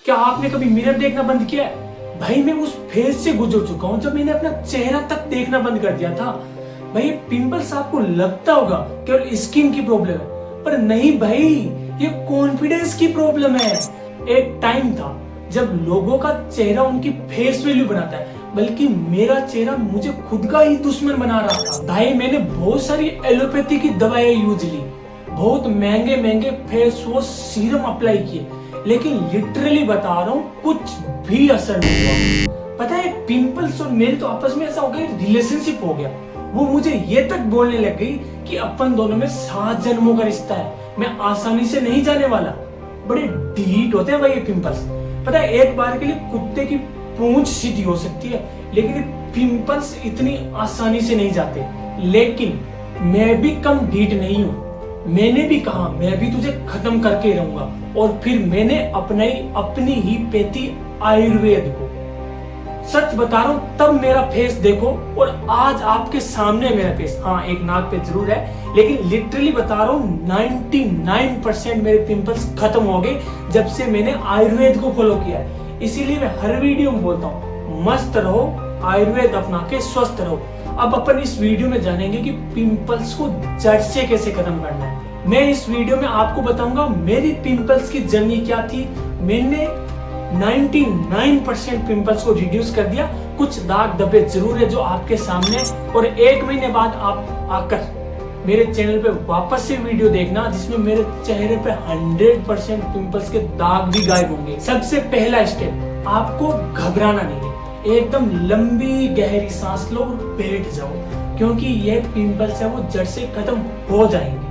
क्या आपने कभी मिरर देखना बंद किया है? भाई मैं उस फेज से गुजर चुका हूँ जब मैंने अपना चेहरा तक देखना बंद कर दिया था। भाई ये पिंपल्स आपको लगता होगा केवल स्किन की प्रॉब्लम है, पर नहीं भाई, ये कॉन्फिडेंस की प्रॉब्लम है। एक टाइम था जब लोगों का चेहरा उनकी फेस वैल्यू बनाता है, बल्कि मेरा चेहरा मुझे खुद का ही दुश्मन बना रहा था। भाई मैंने बहुत सारी एलोपैथी की दवाएं यूज ली, बहुत महंगे महंगे फेस वॉश सीरम अप्लाई किए, लेकिन लिटरली बता रहा हूँ कुछ भी असर नहीं हुआ। पता है पिंपल्स और मेरे तो आपस में ऐसा हो गया, रिलेशनशिप हो गया। वो मुझे ये तक बोलने लग गई कि अपन दोनों में 7 जन्मों का रिश्ता है, मैं आसानी से नहीं जाने वाला। बड़े ढीठ होते हैं भाई ये पिंपल्स। पता है एक बार के लिए कुत्ते की पूंछ सीधी हो सकती है, लेकिन पिंपल्स इतनी आसानी से नहीं जाते। लेकिन मैं भी कम ढीठ नहीं हूँ। मैंने भी कहा मैं भी तुझे खत्म करके रहूंगा, और फिर मैंने अपनी ही पेथी आयुर्वेद को। सच बता रहा हूँ, तब मेरा फेस देखो और आज आपके सामने मेरा फेस। हाँ एक नाक पे जरूर है, लेकिन लिटरली बता रहा हूँ 99% मेरे पिंपल्स खत्म हो गए जब से मैंने आयुर्वेद को फॉलो किया है। इसीलिए मैं हर वीडियो में बोलता हूँ मस्त रहो, आयुर्वेद अपना के स्वस्थ रहो। अब अपन इस वीडियो में जानेंगे कि पिंपल्स को जड़ से कैसे खत्म करना है। मैं इस वीडियो में आपको बताऊंगा मेरी पिंपल्स की जर्नी क्या थी। मैंने 99% पिंपल्स को रिड्यूस कर दिया। कुछ दाग धब्बे जरूर है जो आपके सामने, और 1 महीने बाद आप आकर मेरे चैनल पे वापस से वीडियो देखना जिसमें मेरे चेहरे पे 100% पिंपल्स के दाग भी गायब होंगे। सबसे पहला स्टेप, आपको घबराना नहीं है, एकदम लंबी गहरी सांस लो और बैठ जाओ, क्योंकि ये पिंपल्स है वो जड़ से खत्म हो जाएंगे।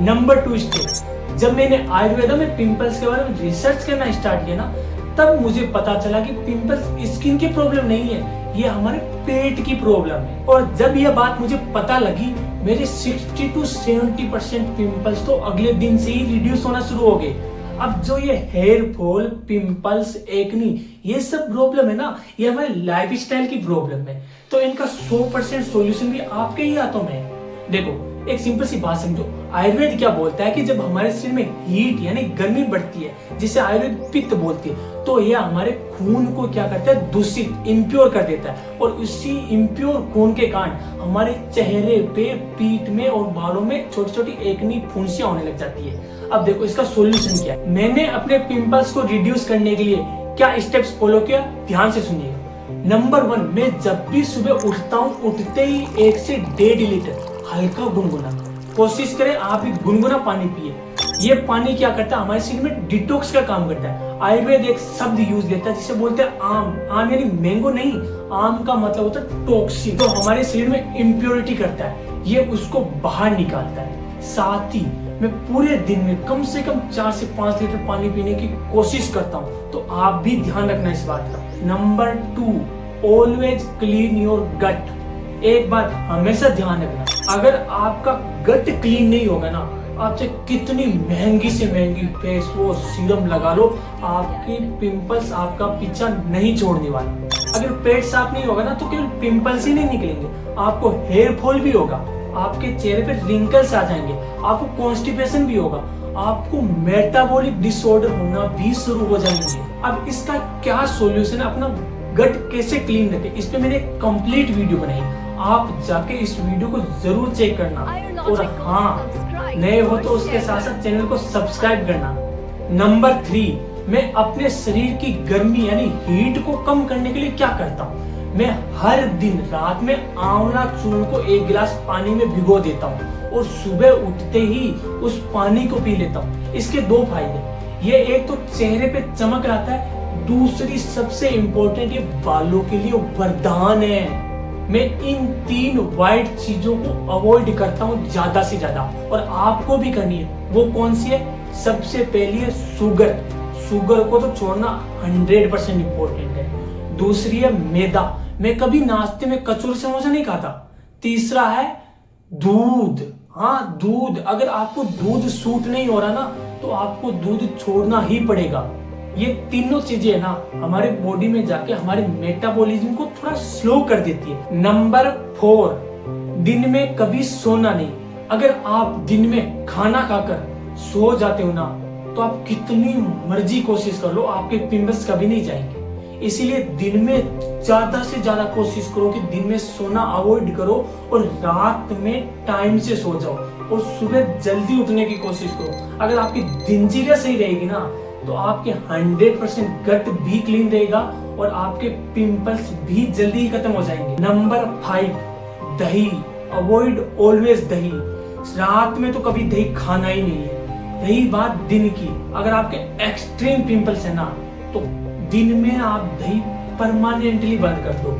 नंबर 2 स्टेप, जब मैंने आयुर्वेद में पिंपल्स के बारे में रिसर्च करना स्टार्ट किया ना, तब मुझे पता चला कि पिंपल्स स्किन की प्रॉब्लम नहीं है, ये हमारे पेट की प्रॉब्लम है। और जब यह बात मुझे पता लगी, मेरे 60 to 70% पिंपल्स तो अगले दिन से ही रिड्यूस होना शुरू हो गए। अब जो ये हेयर फॉल, पिंपल्स, एक्नी, ये सब प्रॉब्लम है ना, ये हमारे लाइफस्टाइल की प्रॉब्लम है। तो इनका 100% सॉल्यूशन भी आपके ही हाथों में है। देखो एक सिंपल सी बात समझो, आयुर्वेद क्या बोलता है कि जब हमारे शरीर में हीट यानी गर्मी बढ़ती है, जिसे आयुर्वेद पित्त बोलती है, तो यह हमारे खून को क्या करता है, दूषित, इम्प्योर कर देता है। और उसी इम्प्योर खून के कारण हमारे चेहरे पे, पीठ में और बालों में छोटी छोटी एक्नी, फुंसियां होने लग जाती है। अब देखो इसका सोल्यूशन क्या है। मैंने अपने पिंपल्स को रिड्यूस करने के लिए क्या स्टेप्स फॉलो किया, ध्यान से सुनिए। नंबर 1, मैं जब भी सुबह उठता हूँ, उठते ही 1 से 1.5 लीटर हल्का गुनगुना, कोशिश करें आप भी गुनगुना पानी पिए। ये पानी क्या करता है, हमारे शरीर में डिटॉक्स का काम करता है। आयुर्वेद एक शब्द यूज लेता है जिसे बोलते हैं आम। आम यानी मैंगो नहीं, आम का मतलब होता है टॉक्सिन, तो हमारे शरीर में इम्प्योरिटी करता है, ये उसको बाहर निकालता है। साथ ही मैं पूरे दिन में कम से कम 4 से 5 लीटर पानी पीने की कोशिश करता हूँ, तो आप भी ध्यान रखना इस बात का। Number 2, always clean your gut. एक बात हमेशा ध्यान रखना, अगर आपका गट क्लीन नहीं होगा ना, आप चाहे कितनी महंगी से महंगी फेस वॉश, सीरम लगा लो, आपकी पिंपल्स आपका पीछा नहीं छोड़ने वाला। अगर पेट साफ नहीं होगा ना, तो केवल पिंपल्स ही नहीं निकलेंगे, आपको हेयर फॉल भी होगा, आपके चेहरे पे रिंकल्स आ जाएंगे, आपको कॉन्स्टिपेशन भी होगा, आपको मेटाबॉलिक डिसऑर्डर होना भी शुरू हो जाएंगे। अब इसका क्या सॉल्यूशन है, अपना गट कैसे क्लीन रखें, इस पे मैंने एक कंप्लीट वीडियो बनाई, आप जाके इस वीडियो को जरूर चेक करना। और हाँ, नए हो तो उसके साथ साथ चैनल को सब्सक्राइब करना। नंबर 3, मैं अपने शरीर की गर्मी यानी हीट को कम करने के लिए क्या करता हूँ, मैं हर दिन रात में आंवला चूर्ण को 1 गिलास पानी में भिगो देता हूँ और सुबह उठते ही उस पानी को पी लेता हूँ। इसके 2 फायदे, ये एक तो चेहरे पे चमक लाता है, दूसरी सबसे इंपॉर्टेंट ये बालों के लिए वरदान है। मैं इन 3 वाइट चीजों को अवॉइड करता हूँ ज्यादा से ज्यादा, और आपको भी करनी है। वो कौन सी है, सबसे पहली है शुगर। शुगर को तो छोड़ना 100% इंपॉर्टेंट है। दूसरी है मैदा, मैं कभी नाश्ते में कचौरी समोसा नहीं खाता। तीसरा है दूध। हाँ दूध, अगर आपको दूध सूट नहीं हो रहा ना, तो आपको दूध छोड़ना ही पड़ेगा। ये तीनों चीजें है ना, हमारे बॉडी में जाके हमारे मेटाबॉलिज्म को थोड़ा स्लो कर देती है। नंबर 4, दिन में कभी सोना नहीं। अगर आप दिन में खाना खाकर सो जाते हो ना, तो आप कितनी मर्जी कोशिश कर लो, आपके पिंपल्स कभी नहीं जाएंगे। इसीलिए दिन में ज्यादा से ज्यादा कोशिश करो कि दिन में सोना अवॉइड करो और रात में टाइम से सो जाओ और सुबह जल्दी उठने की कोशिश करो। अगर आपकी दिनचर्या सही रहेगी ना तो आपके 100% गट भी क्लीन रहेगा और आपके पिंपल्स भी जल्दी ही खत्म हो जाएंगे। नंबर 5, दही। अवॉइड ऑलवेज दही। रात में तो कभी दही खाना ही नहीं है। रही बात दिन की, अगर आपके एक्सट्रीम पिंपल्स है ना तो दिन में आप दही परमानेंटली बंद कर दो,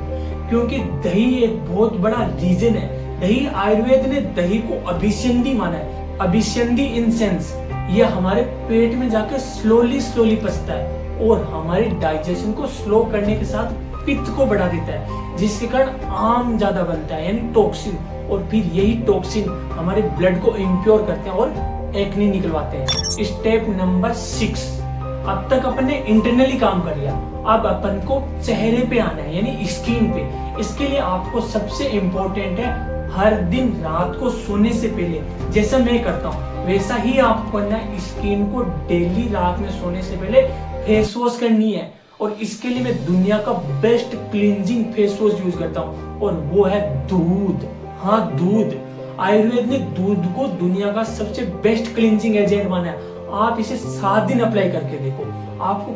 क्योंकि दही एक बहुत बड़ा रीजन है। दही, आयुर्वेद ने दही को अभिसंधि माना है। अभिसंधि इन सेंस ये हमारे पेट में जाकर स्लोली पचता है और हमारे डाइजेशन को स्लो करने के साथ पित्त को बढ़ा देता है, जिसके कारण आम ज्यादा बनता है यानी टॉक्सिन, और फिर यही टॉक्सिन हमारे ब्लड को इम्प्योर करते हैं और एक्ने निकलवाते हैं। स्टेप नंबर 6, अब तक अपन ने इंटरनली काम कर लिया, अब अपन को चेहरे पे आना है यानी स्किन पे। इसके लिए आपको सबसे इम्पोर्टेंट है हर दिन रात को सोने से पहले, जैसा मैं करता हूँ वैसा ही आपको करना है। स्किन को डेली रात में सोने से पहले फेस वॉश करनी है और इसके लिए मैं दुनिया का best cleansing face wash use करता हूँ और वो है दूध। हाँ, दूध। आयुर्वेद ने दूध को दुनिया का सबसे बेस्ट क्लींजिंग एजेंट माना है। आप इसे 7 दिन अप्लाई करके देखो, आपको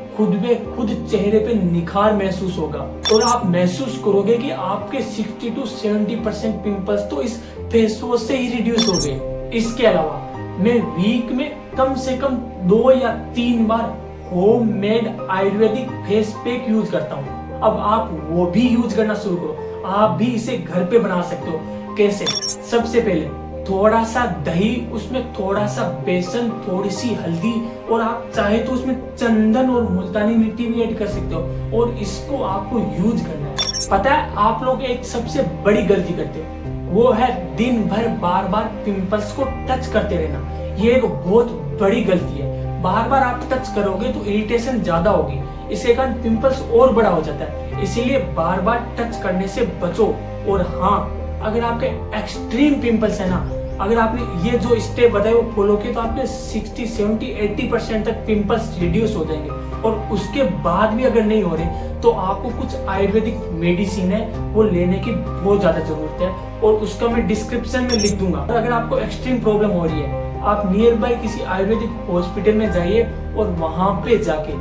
खुद चेहरे पे निखार महसूस होगा और आप महसूस करोगे कि आपके 60 to 70% पिंपल्स तो इस फेस वॉश से ही रिड्यूस हो गए। इसके अलावा मैं वीक में कम से कम 2 या 3 बार homemade Ayurvedic face pack use करता हूँ। अब आप वो भी यूज करना शुरू करो। आप भी इसे घर पे बना सकते हो। कैसे? सबसे पहले थोड़ा सा दही, उसमें थोड़ा सा बेसन, थोड़ी सी हल्दी और आप चाहे तो उसमें चंदन और मुल्तानी मिट्टी भी ऐड कर सकते हो और इसको आपको यूज करना है। पता है आप लोग एक सबसे बड़ी गलती करते हो, वो है दिन भर बार बार पिंपल्स को टच करते रहना। ये एक बहुत बड़ी गलती है। बार बार आप टच करोगे तो इरिटेशन ज्यादा होगी, इसके कारण पिंपल्स और बड़ा हो जाता है। इसीलिए बार बार टच करने से बचो। और हाँ, अगर आपके एक्सट्रीम पिंपल्स है ना, अगर आपने ये जो स्टेप बताए वो फॉलो किए तो आपके 60, 70, 80% तक पिंपल्स रिड्यूस हो जाएंगे। और उसके बाद भी अगर नहीं हो रहे तो आपको कुछ आयुर्वेदिक मेडिसिन है वो लेने की बहुत ज्यादा जरूरत है और उसका मैं डिस्क्रिप्शन में लिख दूंगा। अगर आपको एक्सट्रीम प्रॉब्लम हो रही है, आप नियर बाय किसी आयुर्वेदिक हॉस्पिटल में जाइए और वहां पे जाके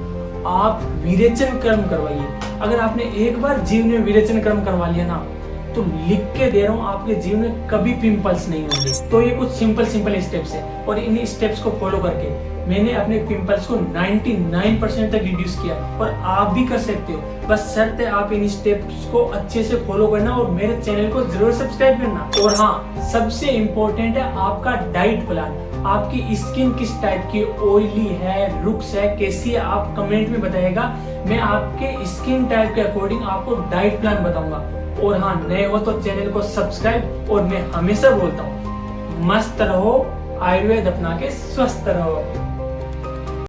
आप विरेचन कर्म करवाइए। अगर आपने एक बार जीवन में विरेचन कर्म करवा लिया ना तो लिख के दे रहा हूँ आपके जीवन में कभी पिंपल्स नहीं होंगे। तो ये कुछ सिंपल स्टेप्स है और इन स्टेप्स को फॉलो करके मैंने अपने पिंपल्स को 99% तक रिड्यूस किया और आप भी कर सकते हो। बस शर्त है आप इन स्टेप्स को अच्छे से फॉलो करना और मेरे चैनल को जरूर सब्सक्राइब करना। और हाँ, सबसे इम्पोर्टेंट है आपका डाइट प्लान। आपकी स्किन किस टाइप की, ऑयली है, रुक्स है, कैसी है, आप कमेंट में बताइएगा। मैं आपके स्किन टाइप के अकॉर्डिंग आपको डाइट प्लान बताऊंगा। और हाँ, नए हो तो चैनल को सब्सक्राइब। और मैं हमेशा बोलता हूँ मस्त रहो, आयुर्वेद अपना के स्वस्थ रहो।